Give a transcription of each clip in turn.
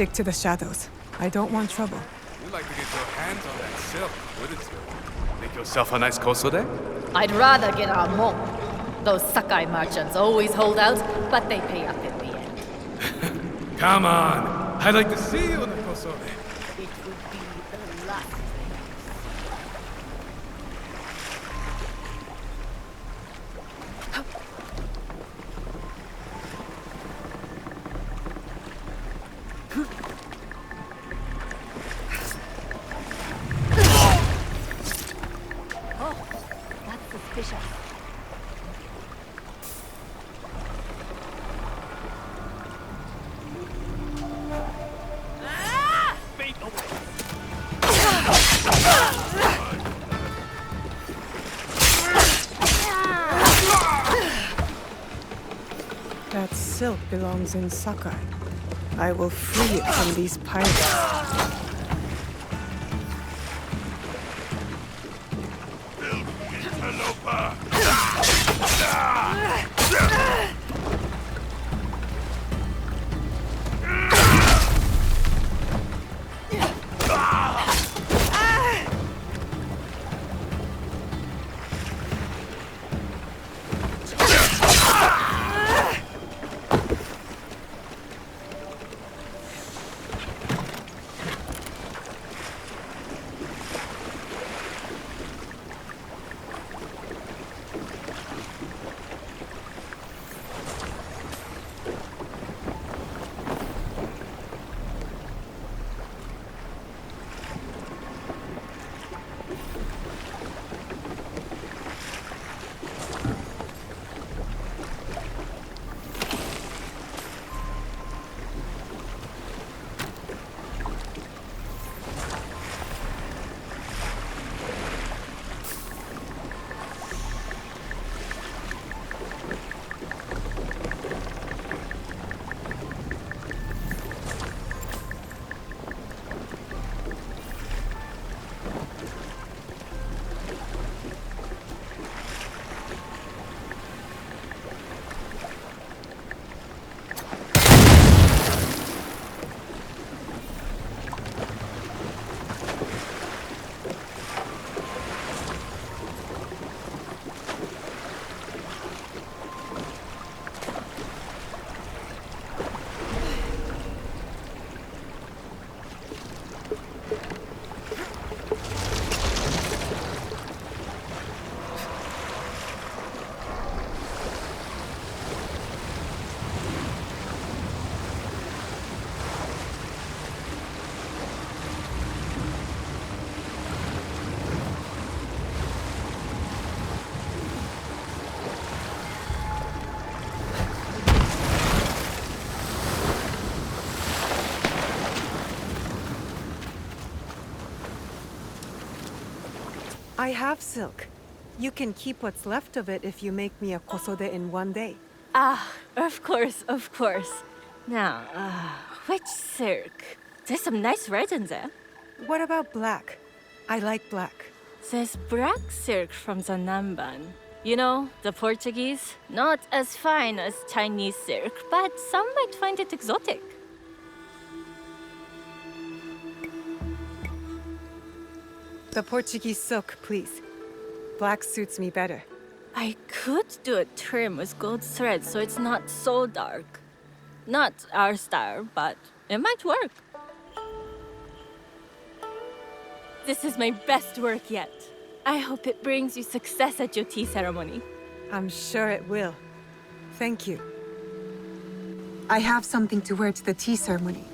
stick to the shadows. I don't want trouble. You'd like to get your hands on that silk, wouldn't you? Make yourself a nice kosode? I'd rather get our mon. Those Sakai merchants always hold out, but they pay up in the end. Come on! I'd like to see you in the kosode. It would be the last thing. Oh, that's suspicious. That silk belongs in Sakai. I will free it from these pirates. I have silk. You can keep what's left of it if you make me a kosode in one day. Ah, of course, of course. Now, which silk? There's some nice red in there. What about black? I like black. There's black silk from the Namban. You know, the Portuguese. Not as fine as Chinese silk, but some might find it exotic. The Portuguese silk, please. Black suits me better. I could do a trim with gold thread so it's not so dark. Not our style, but it might work. This is my best work yet. I hope it brings you success at your tea ceremony. I'm sure it will. Thank you. I have something to wear to the tea ceremony.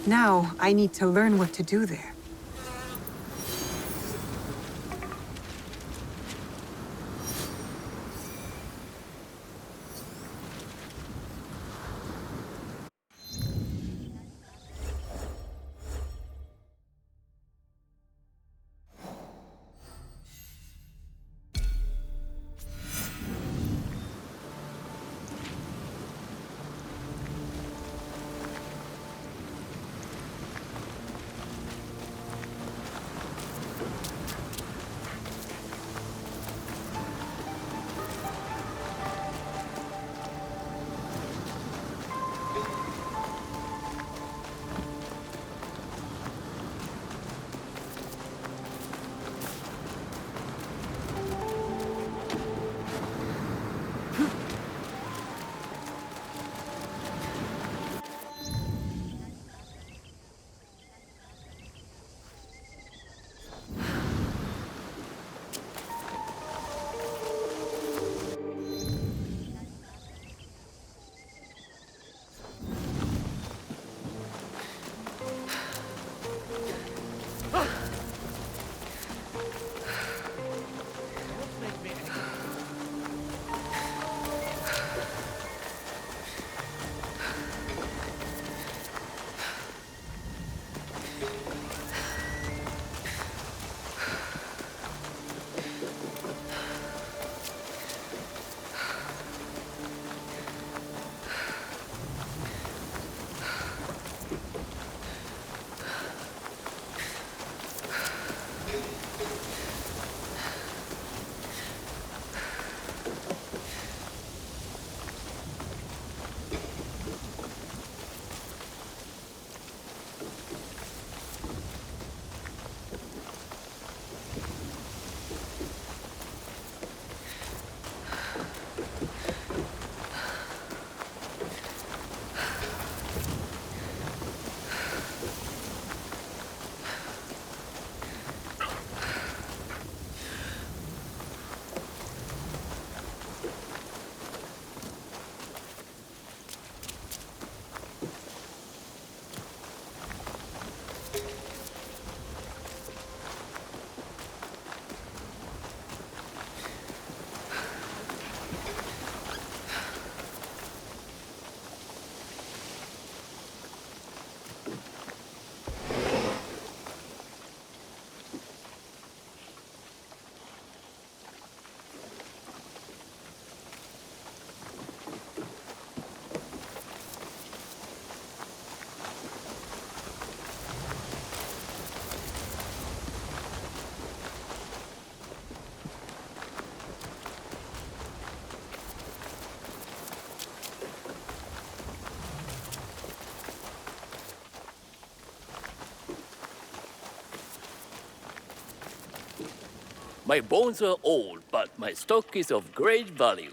Now, I need to learn what to do there. My bones are old, but my stock is of great value.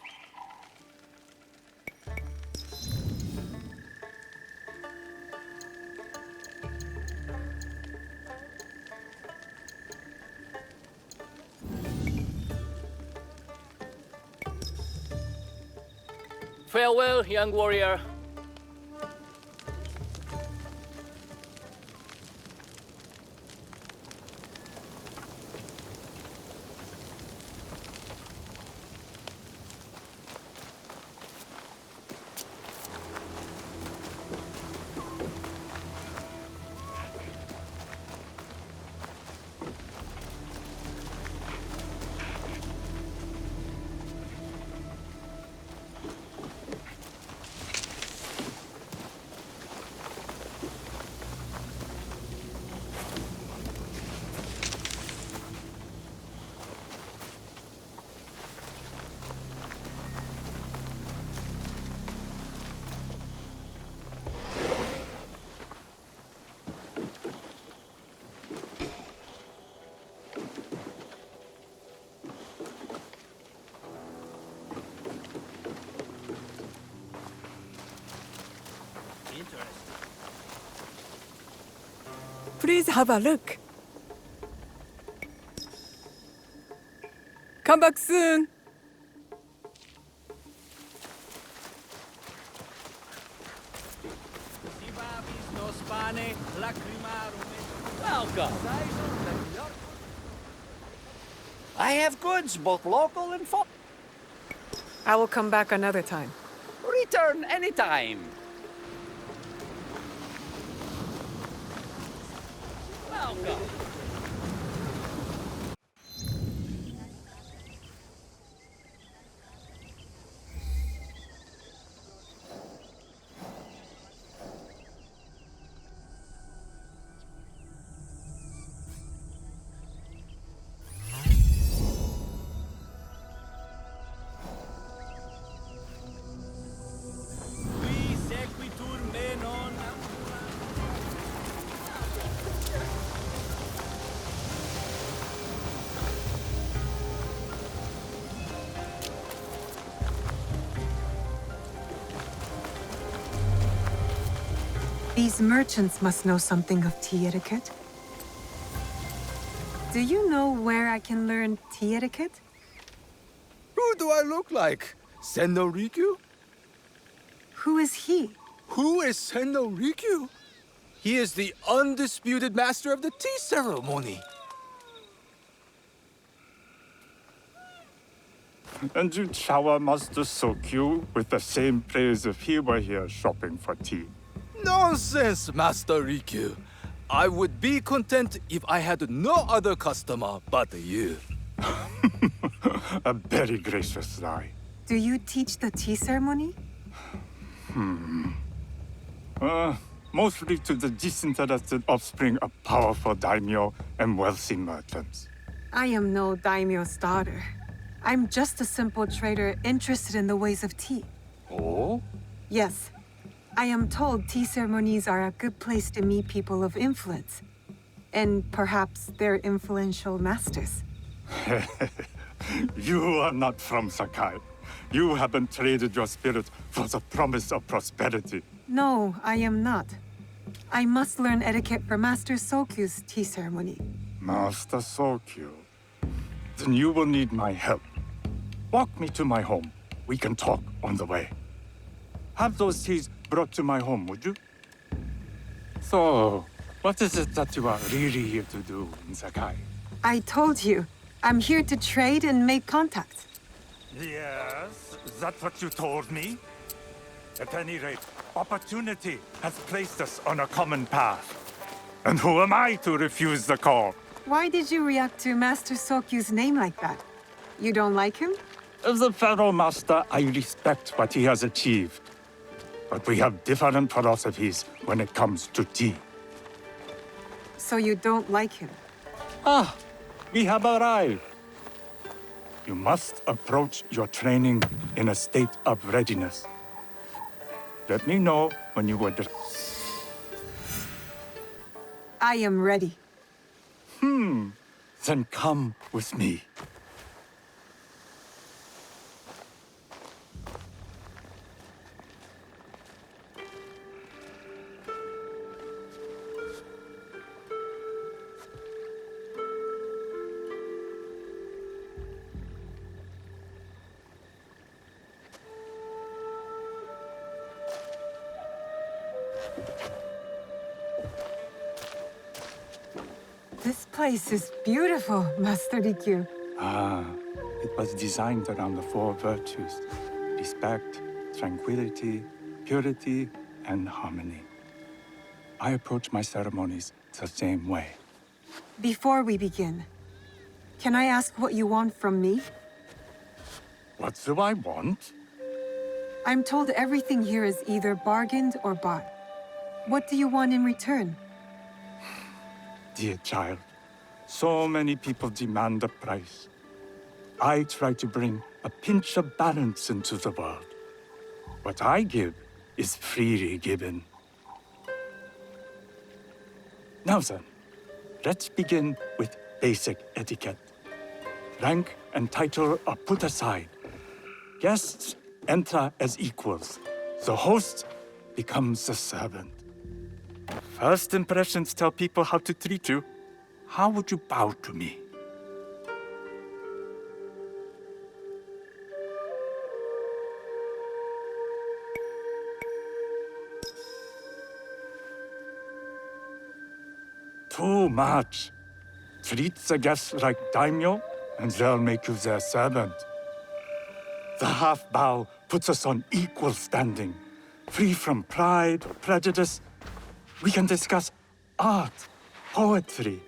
Farewell, young warrior. Please have a look. Come back soon. Welcome. I have goods, both local and foreign. I will come back another time. Return anytime. Welcome. These merchants must know something of tea etiquette. Do you know where I can learn tea etiquette? Who do I look like? Senno Rikyu? Who is he? Who is Senno Rikyu? He is the undisputed master of the tea ceremony. And you'd shower Master Sokyu with the same praise if he were here shopping for tea. Nonsense, Master Rikyu. I would be content if I had no other customer but you. A very gracious lie. Do you teach the tea ceremony? Mostly to the disinterested offspring of powerful daimyo and wealthy merchants. I am no daimyo's daughter. I'm just a simple trader interested in the ways of tea. Oh? Yes. I am told tea ceremonies are a good place to meet people of influence. And perhaps their influential masters. You are not from Sakai. You haven't traded your spirit for the promise of prosperity. No, I am not. I must learn etiquette for Master Sokyu's tea ceremony. Master Sokyu. Then you will need my help. Walk me to my home. We can talk on the way. Have those teas brought to my home, would you? So, what is it that you are really here to do in Sakai? I told you, I'm here to trade and make contacts. Yes, that's what you told me. At any rate, opportunity has placed us on a common path. And who am I to refuse the call? Why did you react to Master Sokyu's name like that? You don't like him? As a Pharaoh Master, I respect what he has achieved. But we have different philosophies when it comes to tea. So you don't like him? Ah, we have arrived. You must approach your training in a state of readiness. Let me know when you would. Then come with me. This place is beautiful, Master Rikyu. Ah, it was designed around the four virtues: respect, tranquility, purity, and harmony. I approach my ceremonies the same way. Before we begin, can I ask what you want from me? What do I want? I'm told everything here is either bargained or bought. What do you want in return? Dear child, so many people demand a price. I try to bring a pinch of balance into the world. What I give is freely given. Now then, let's begin with basic etiquette. Rank and title are put aside. Guests enter as equals. The host becomes the servant. First impressions tell people how to treat you. How would you bow to me? Too much. Treat the guests like daimyo, and they'll make you their servant. The half bow puts us on equal standing, free from pride or prejudice. We can discuss art, poetry,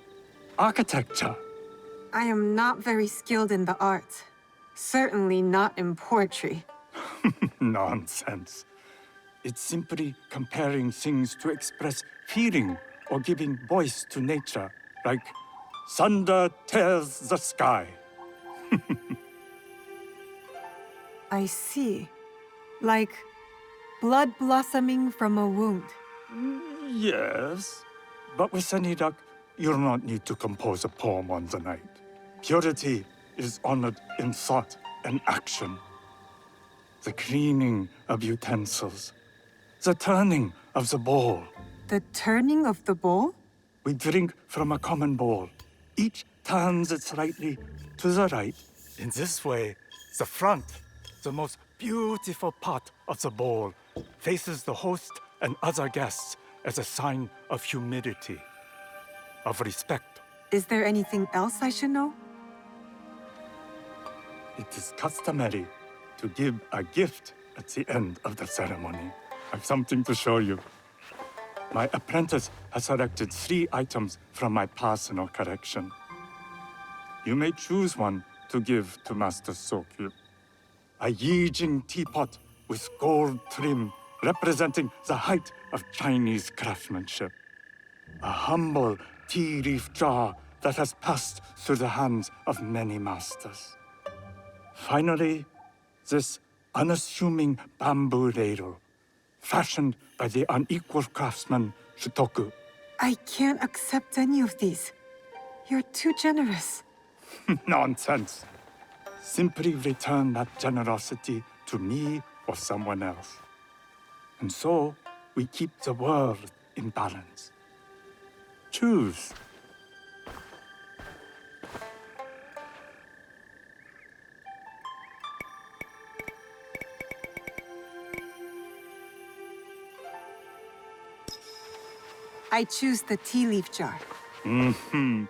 architecture. I am not very skilled in the arts. Certainly not in poetry. Nonsense. It's simply comparing things to express feeling or giving voice to nature, like thunder tears the sky. I see. Like blood blossoming from a wound. Yes, but with any luck, you'll not need to compose a poem on the night. Purity is honored in thought and action. The cleaning of utensils, the turning of the bowl. The turning of the bowl? We drink from a common bowl. Each turns it slightly to the right. In this way, the front, the most beautiful part of the bowl, faces the host and other guests as a sign of humility, of respect. Is there anything else I should know? It is customary to give a gift at the end of the ceremony. I've something to show you. My apprentice has selected 3 items from my personal collection. You may choose one to give to Master Sokyu. A Yijing teapot with gold trim representing the height of Chinese craftsmanship. A humble tea leaf jar that has passed through the hands of many masters. Finally, this unassuming bamboo ladle, fashioned by the unequal craftsman Shutoku. I can't accept any of these. You're too generous. Nonsense. Simply return that generosity to me or someone else. And so, we keep the world in balance. Choose. I choose the tea leaf jar. An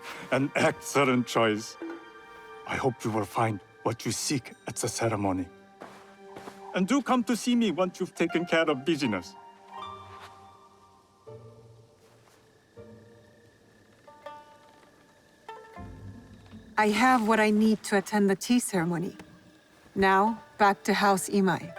excellent choice. I hope you will find what you seek at the ceremony. And do come to see me once you've taken care of business. I have what I need to attend the tea ceremony. Now, back to House Imai.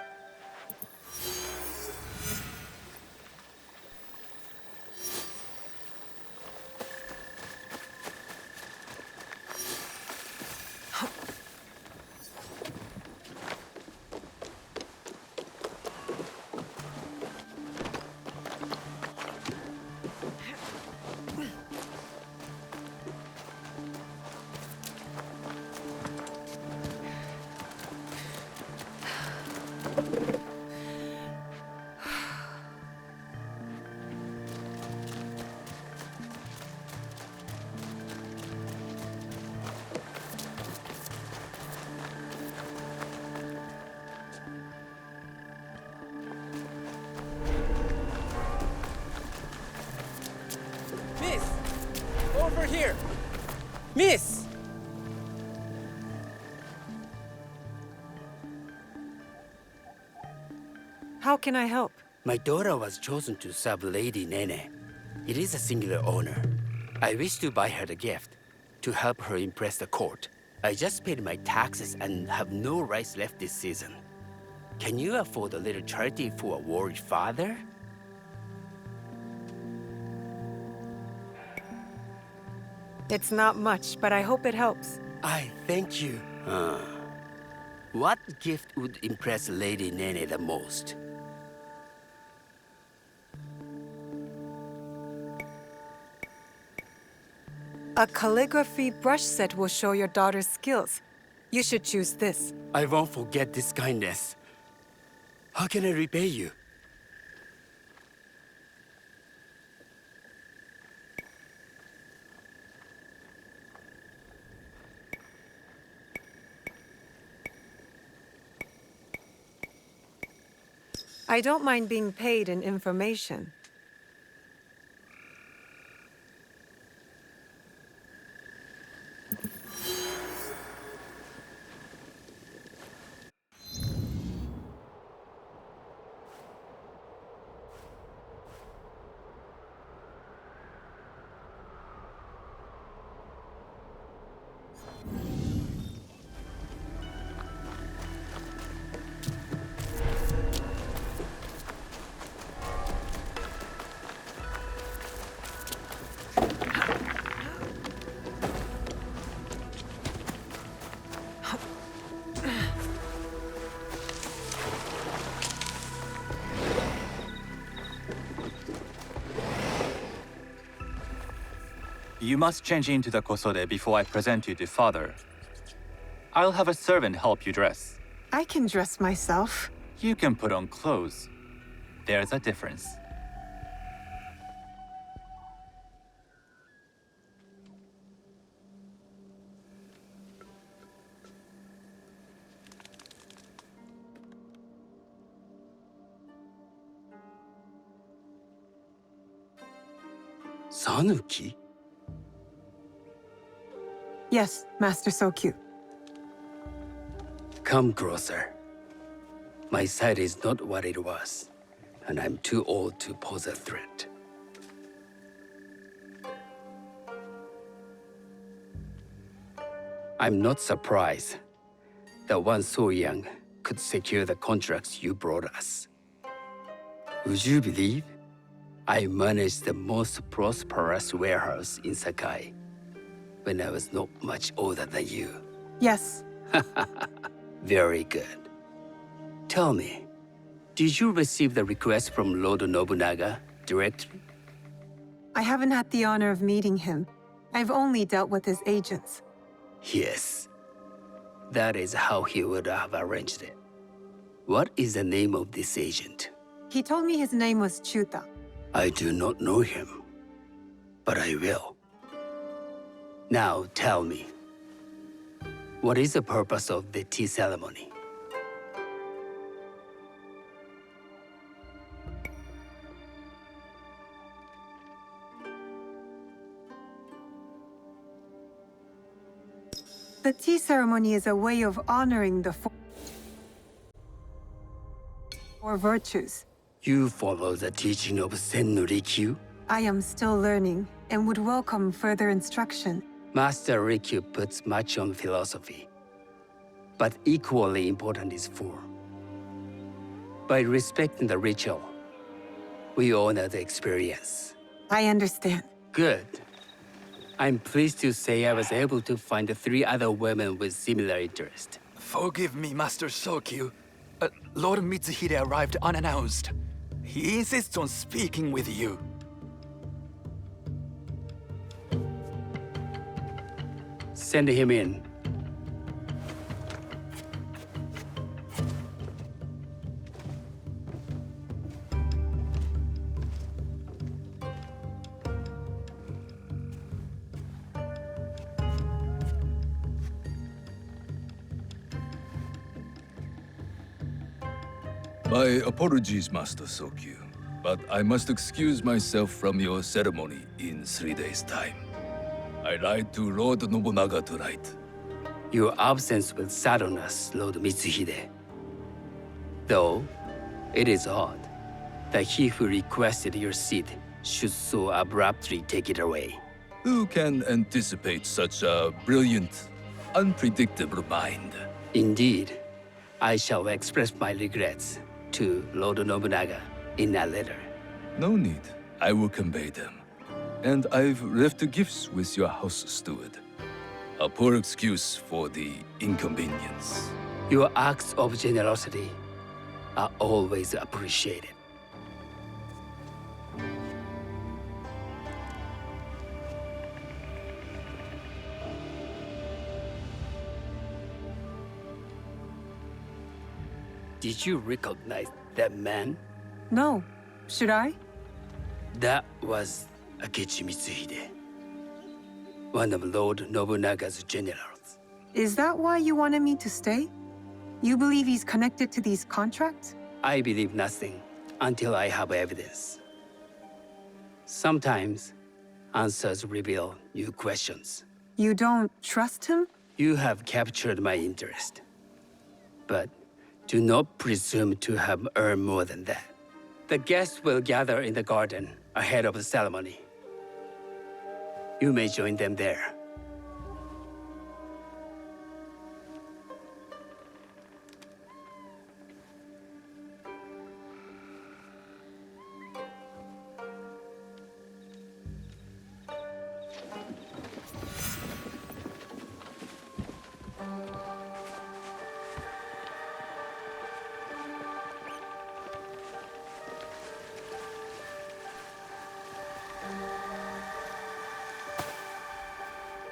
Miss! Over here! Miss! How can I help? My daughter was chosen to serve Lady Nene. It is a singular honor. I wish to buy her the gift to help her impress the court. I just paid my taxes and have no rice left this season. Can you afford a little charity for a worried father? It's not much, but I hope it helps. I thank you. What gift would impress Lady Nene the most? A calligraphy brush set will show your daughter's skills. You should choose this. I won't forget this kindness. How can I repay you? I don't mind being paid in information. You must change into the kosode before I present you to father. I'll have a servant help you dress. I can dress myself. You can put on clothes. There's a difference. Sanuki? Yes, Master Sokyu. Come closer. My sight is not what it was, and I'm too old to pose a threat. I'm not surprised that one so young could secure the contracts you brought us. Would you believe I managed the most prosperous warehouse in Sakai when I was not much older than you? Yes. Very good. Tell me, did you receive the request from Lord Nobunaga directly? I haven't had the honor of meeting him. I've only dealt with his agents. Yes. That is how he would have arranged it. What is the name of this agent? He told me his name was Chuta. I do not know him, but I will. Now tell me, what is the purpose of the tea ceremony? The tea ceremony is a way of honoring the four virtues. You follow the teaching of Sen no Rikyu? I am still learning and would welcome further instruction. Master Rikyu puts much on philosophy, but equally important is form. By respecting the ritual, we honor the experience. I understand. Good. I'm pleased to say I was able to find 3 other women with similar interest. Forgive me, Master Sokyu. Lord Mitsuhide arrived unannounced. He insists on speaking with you. Send him in. My apologies, Master Sokyu, but I must excuse myself from your ceremony in 3 days' time. I lied to Lord Nobunaga tonight. Your absence will sadden us, Lord Mitsuhide. Though, it is odd that he who requested your seat should so abruptly take it away. Who can anticipate such a brilliant, unpredictable mind? Indeed, I shall express my regrets to Lord Nobunaga in a letter. No need. I will convey them. And I've left the gifts with your house steward. A poor excuse for the inconvenience. Your acts of generosity are always appreciated. Did you recognize that man? No. Should I? That was Akechi Mitsuhide, one of Lord Nobunaga's generals. Is that why you wanted me to stay? You believe he's connected to these contracts? I believe nothing until I have evidence. Sometimes, answers reveal new questions. You don't trust him? You have captured my interest. But do not presume to have earned more than that. The guests will gather in the garden ahead of the ceremony. You may join them there.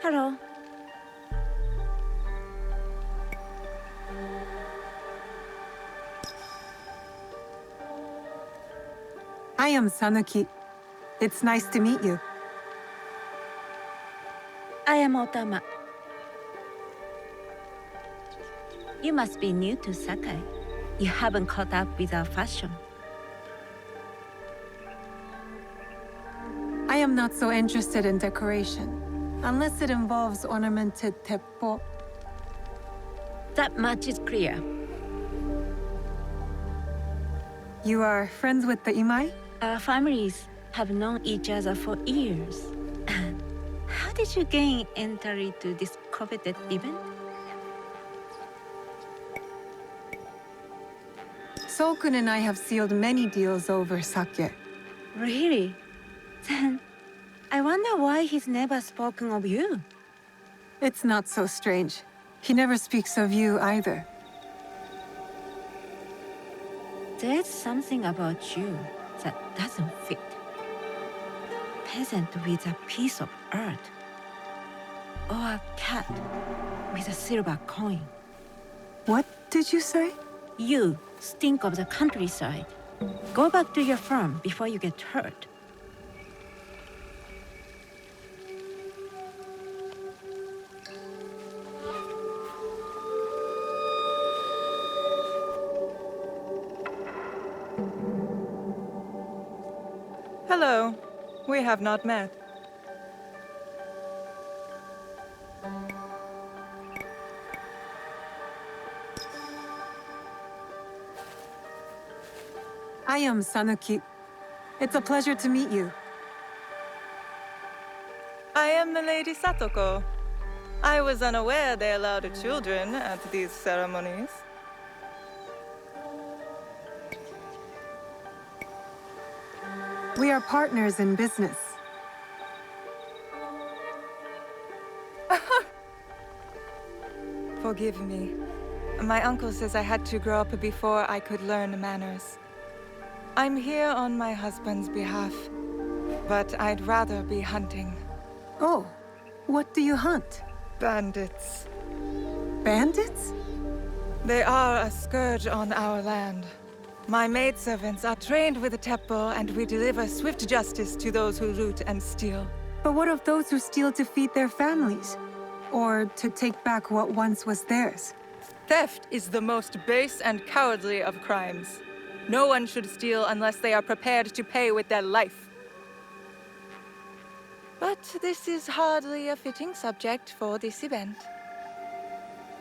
Hello. I am Sanuki. It's nice to meet you. I am Otama. You must be new to Sakai. You haven't caught up with our fashion. I am not so interested in decoration, unless it involves ornamented teppo. That much is clear. You are friends with the Imai? Our families have known each other for years. How did you gain entry to this coveted event? Sokun and I have sealed many deals over sake. Really? Then I wonder why he's never spoken of you. It's not so strange. He never speaks of you either. There's something about you that doesn't fit. Peasant with a piece of earth. Or a cat with a silver coin. What did you say? You stink of the countryside. Go back to your farm before you get hurt. Hello. We have not met. I am Sanuki. It's a pleasure to meet you. I am the Lady Satoko. I was unaware they allowed children at these ceremonies. We are partners in business. Forgive me. My uncle says I had to grow up before I could learn manners. I'm here on my husband's behalf, but I'd rather be hunting. Oh, what do you hunt? Bandits. Bandits? They are a scourge on our land. My maidservants are trained with the teppo, and we deliver swift justice to those who loot and steal. But what of those who steal to feed their families? Or to take back what once was theirs? Theft is the most base and cowardly of crimes. No one should steal unless they are prepared to pay with their life. But this is hardly a fitting subject for this event.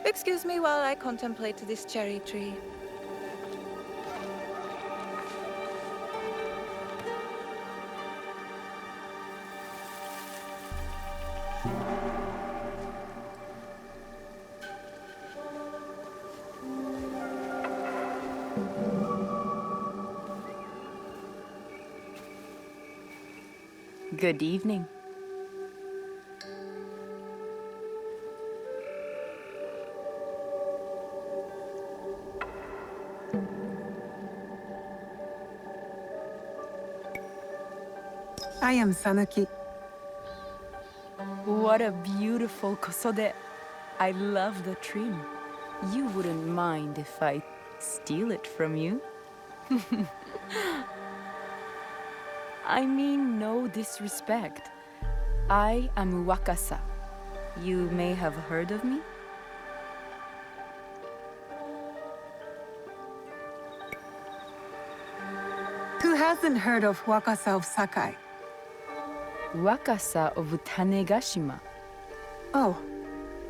Excuse me while I contemplate this cherry tree. Good evening. I am Sanuki. What a beautiful kosode. I love the trim. You wouldn't mind if I steal it from you? I mean no disrespect. I am Wakasa. You may have heard of me? Who hasn't heard of Wakasa of Sakai? Wakasa of Tanegashima. Oh,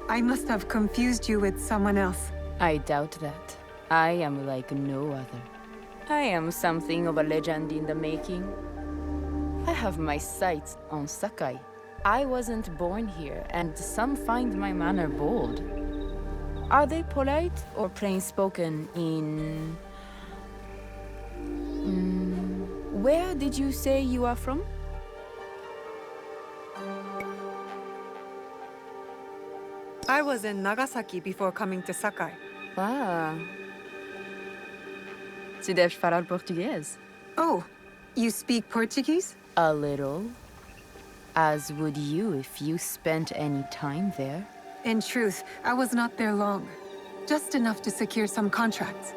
I must have confused you with someone else. I doubt that. I am like no other. I am something of a legend in the making. I have my sights on Sakai. I wasn't born here, and some find my manner bold. Are they polite or plain-spoken in... Where did you say you are from? I was in Nagasaki before coming to Sakai. Ah. Tu deves falar português? Oh, you speak Portuguese? A little. As would you if you spent any time there. In truth, I was not there long. Just enough to secure some contracts.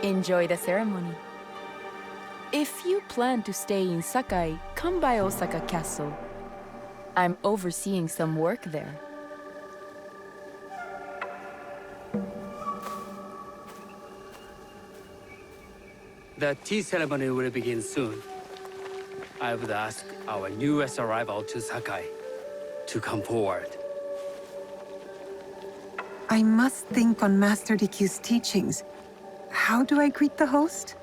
Enjoy the ceremony. If you plan to stay in Sakai, come by Osaka Castle. I'm overseeing some work there. The tea ceremony will begin soon. I would ask our newest arrival to Sakai to come forward. I must think on Master Rikyu's teachings. How do I greet the host?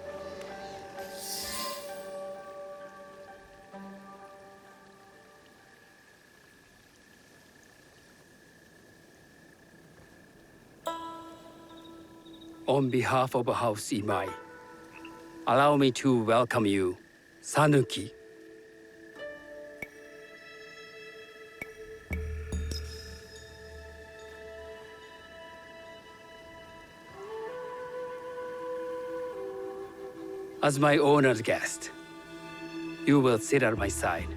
On behalf of House Imai, allow me to welcome you, Sanuki. As my honored guest, you will sit at my side,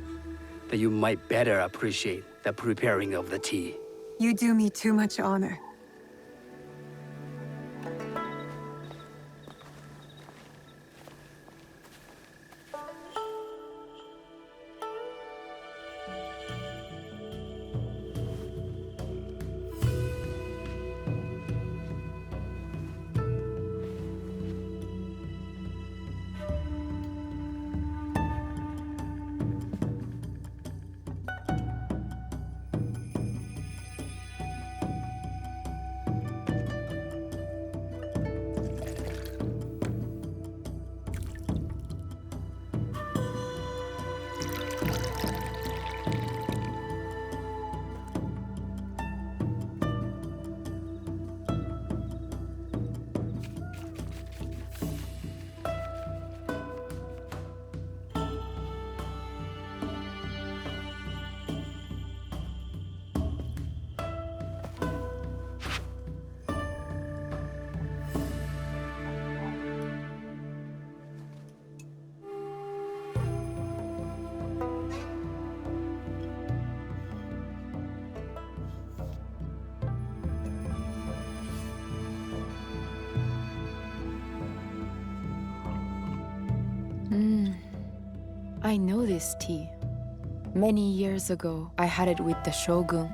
that you might better appreciate the preparing of the tea. You do me too much honor. I know this tea. Many years ago, I had it with the Shogun,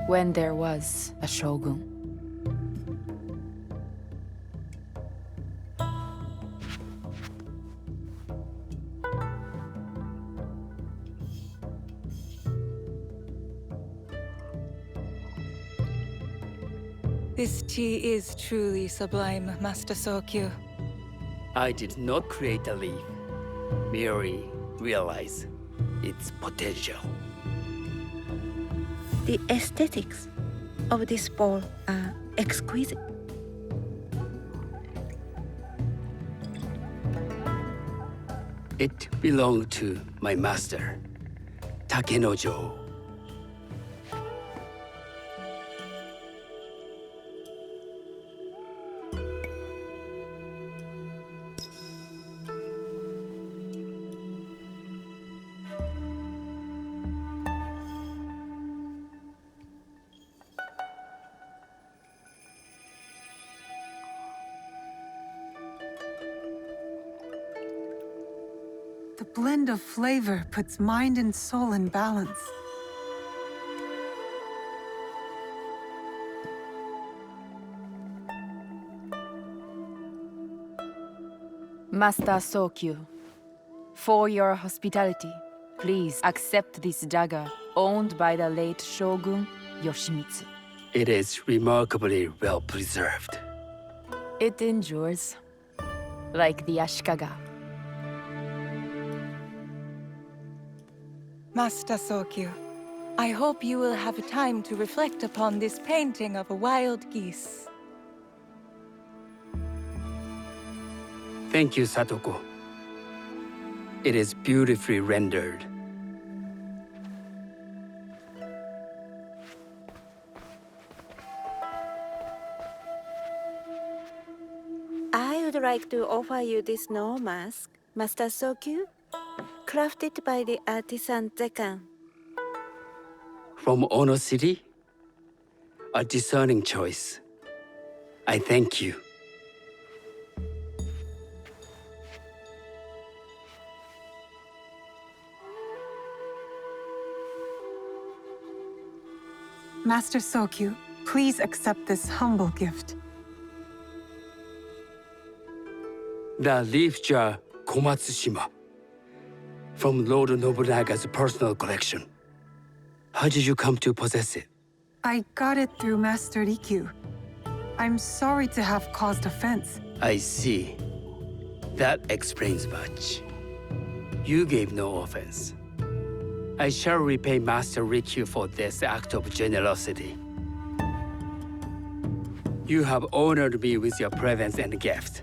when there was a Shogun. This tea is truly sublime, Master Sokyu. I did not create the leaf, merely realize its potential. The aesthetics of this bowl are exquisite. It belonged to my master, Takenojo. The blend of flavor puts mind and soul in balance. Master Sokyu, for your hospitality, please accept this dagger owned by the late Shogun Yoshimitsu. It is remarkably well preserved. It endures, like the Ashikaga. Master Sokyu, I hope you will have time to reflect upon this painting of a wild geese. Thank you, Satoko. It is beautifully rendered. I would like to offer you this snow mask, Master Sokyu, crafted by the artisan Zekan. From Ono City? A discerning choice. I thank you. Master Sokyu, please accept this humble gift. The leaf jar Komatsushima, from Lord Nobunaga's personal collection. How did you come to possess it? I got it through Master Rikyu. I'm sorry to have caused offense. I see. That explains much. You gave no offense. I shall repay Master Rikyu for this act of generosity. You have honored me with your presence and gift.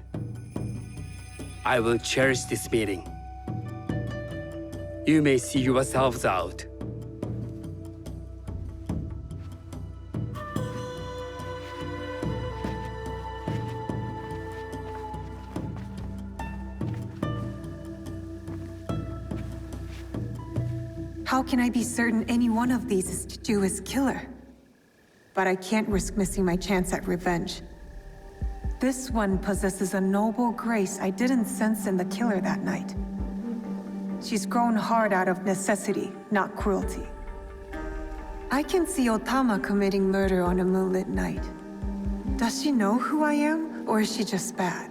I will cherish this meeting. You may see yourselves out. How can I be certain any one of these is Chiju's killer? But I can't risk missing my chance at revenge. This one possesses a noble grace I didn't sense in the killer that night. She's grown hard out of necessity, not cruelty. I can see Otama committing murder on a moonlit night. Does she know who I am, or is she just bad?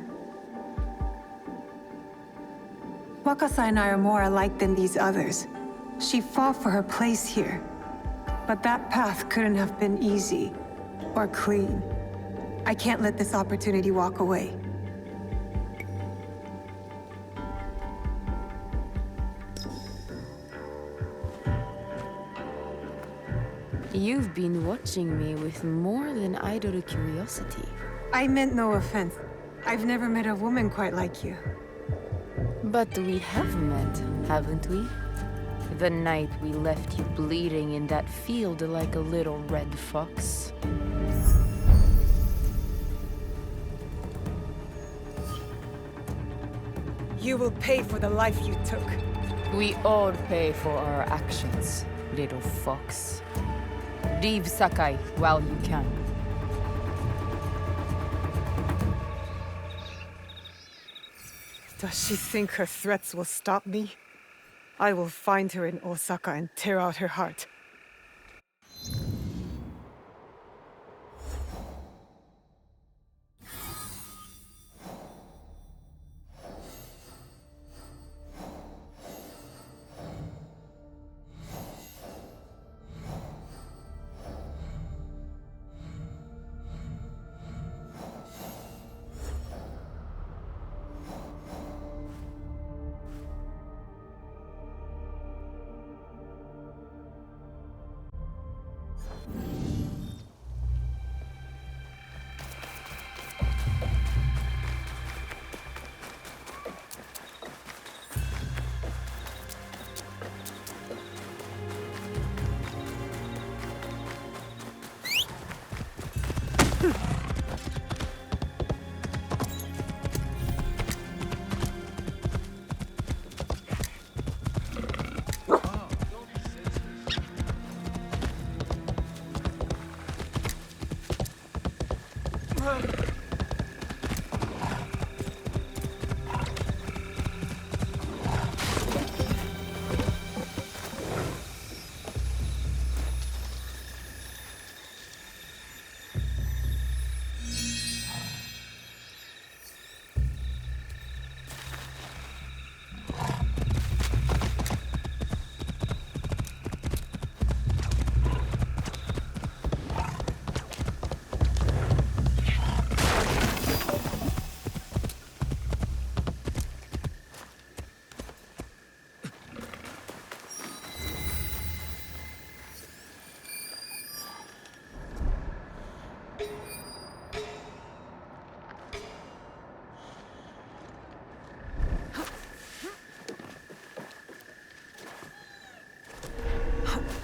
Wakasa and I are more alike than these others. She fought for her place here. But that path couldn't have been easy or clean. I can't let this opportunity walk away. You've been watching me with more than idle curiosity. I meant no offense. I've never met a woman quite like you. But we have met, haven't we? The night we left you bleeding in that field like a little red fox. You will pay for the life you took. We all pay for our actions, little fox. Leave Sakai while you can. Does she think her threats will stop me? I will find her in Osaka and tear out her heart.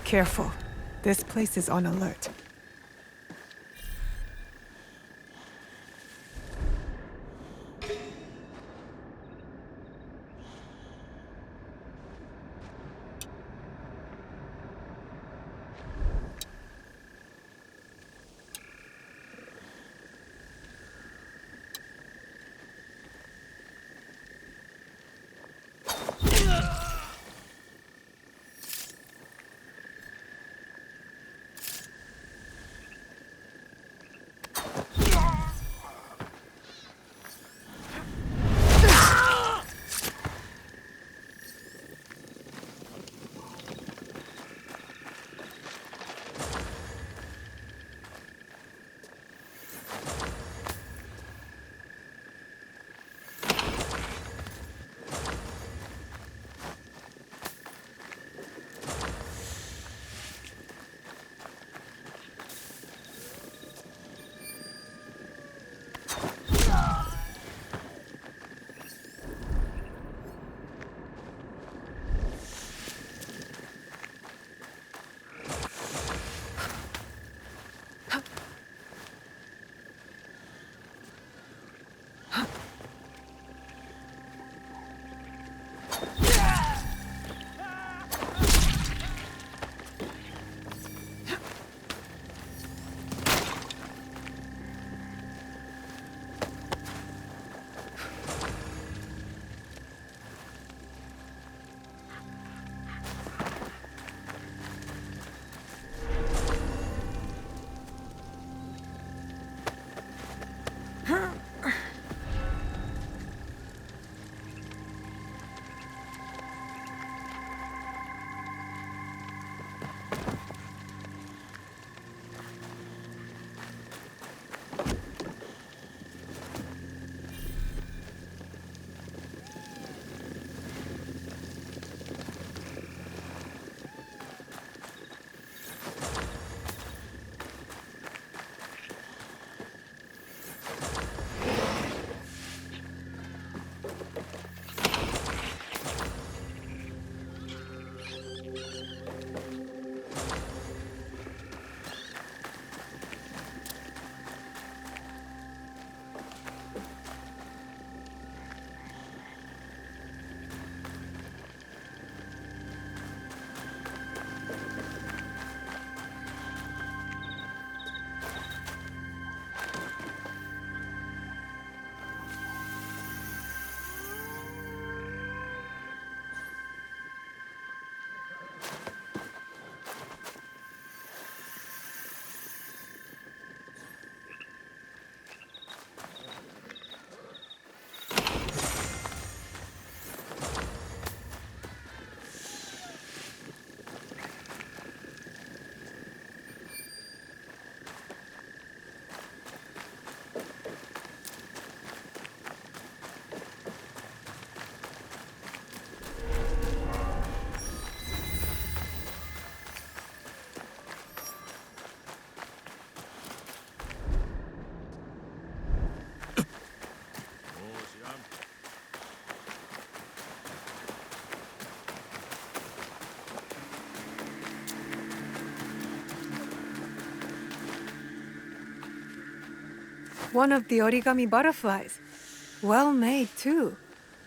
Careful. This place is on alert. One of the origami butterflies. Well made, too.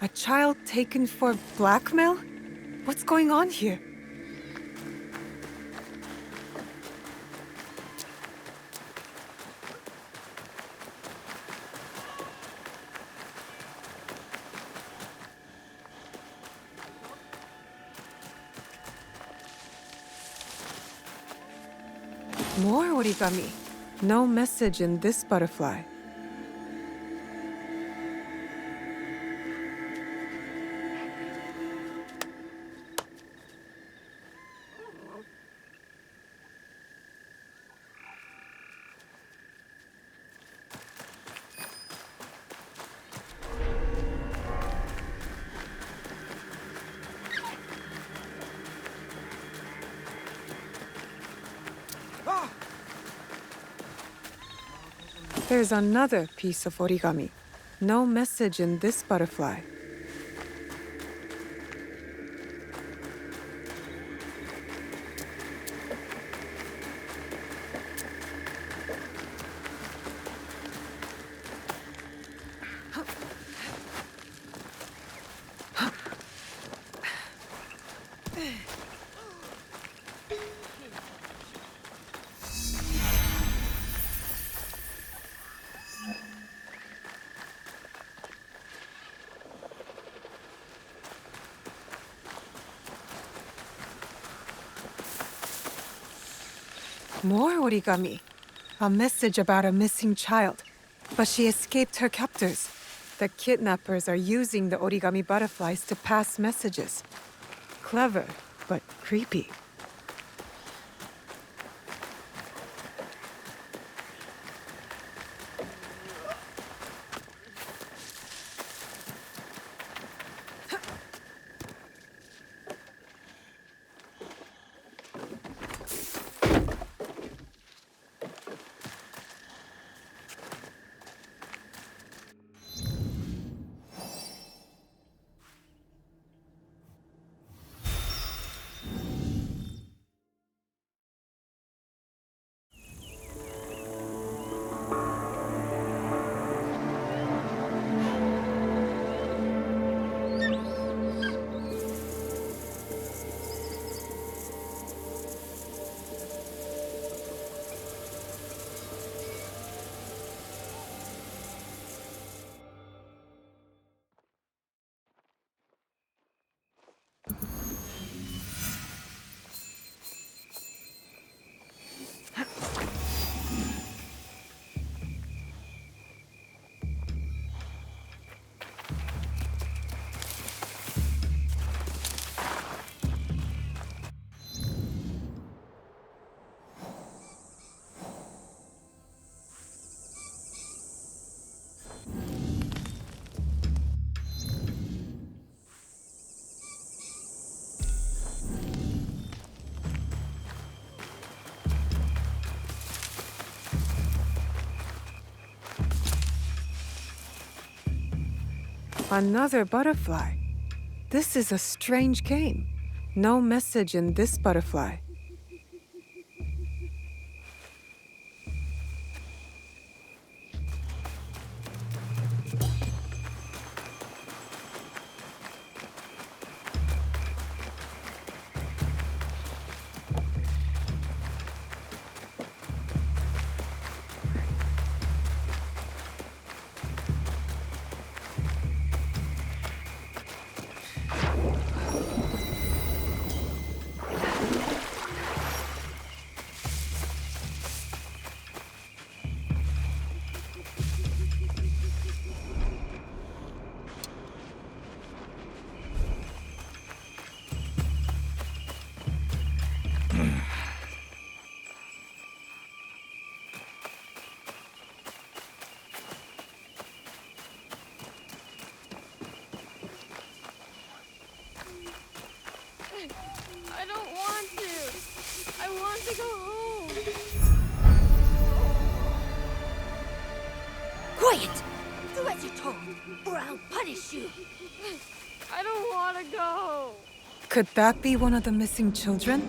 A child taken for blackmail? What's going on here? More origami. No message in this butterfly. There's another piece of origami. No message in this butterfly. More origami. A message about a missing child. But she escaped her captors. The kidnappers are using the origami butterflies to pass messages. Clever, but creepy. Another butterfly. This is a strange game. No message in this butterfly. I don't want to. I want to go home. Quiet! Do as you're told, or I'll punish you. I don't want to go. Could that be one of the missing children?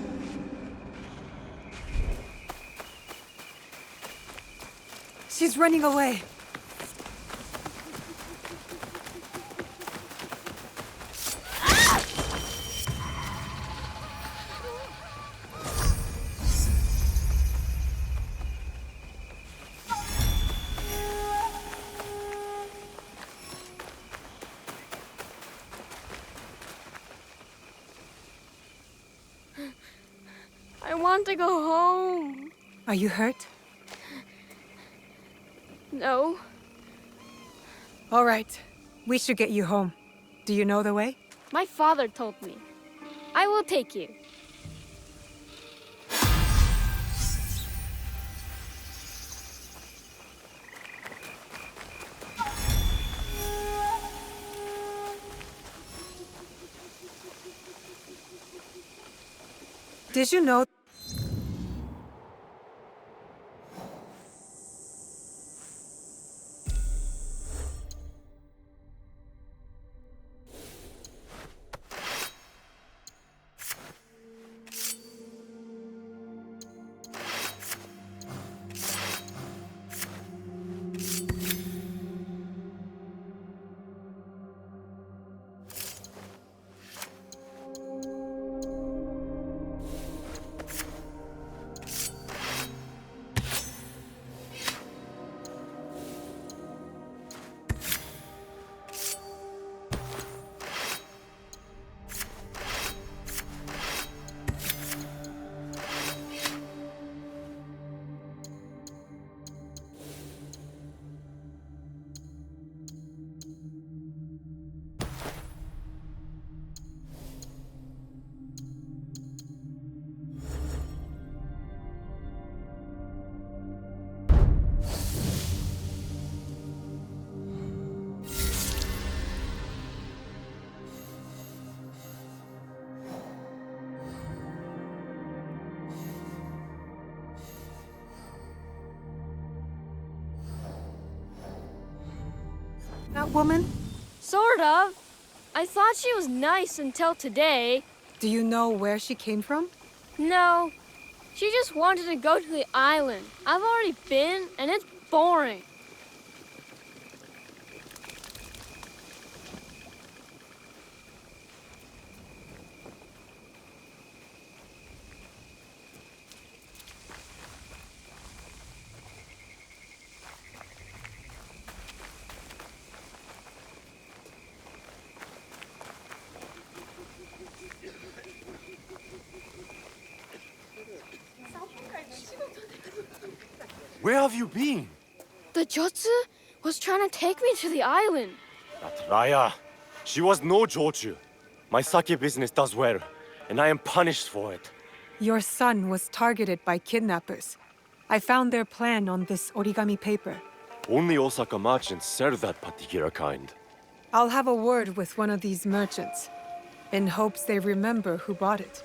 She's running away. I want to go home. Are you hurt? No. All right. We should get you home. Do you know the way? My father told me. I will take you. Did you know? That woman? Sort of. I thought she was nice until today. Do you know where she came from? No. She just wanted to go to the island. I've already been, and it's boring. Where have you been? The Jotsu was trying to take me to the island. That Raya. She was no Jochu. My sake business does well, and I am punished for it. Your son was targeted by kidnappers. I found their plan on this origami paper. Only Osaka merchants sell that particular kind. I'll have a word with one of these merchants, in hopes they remember who bought it.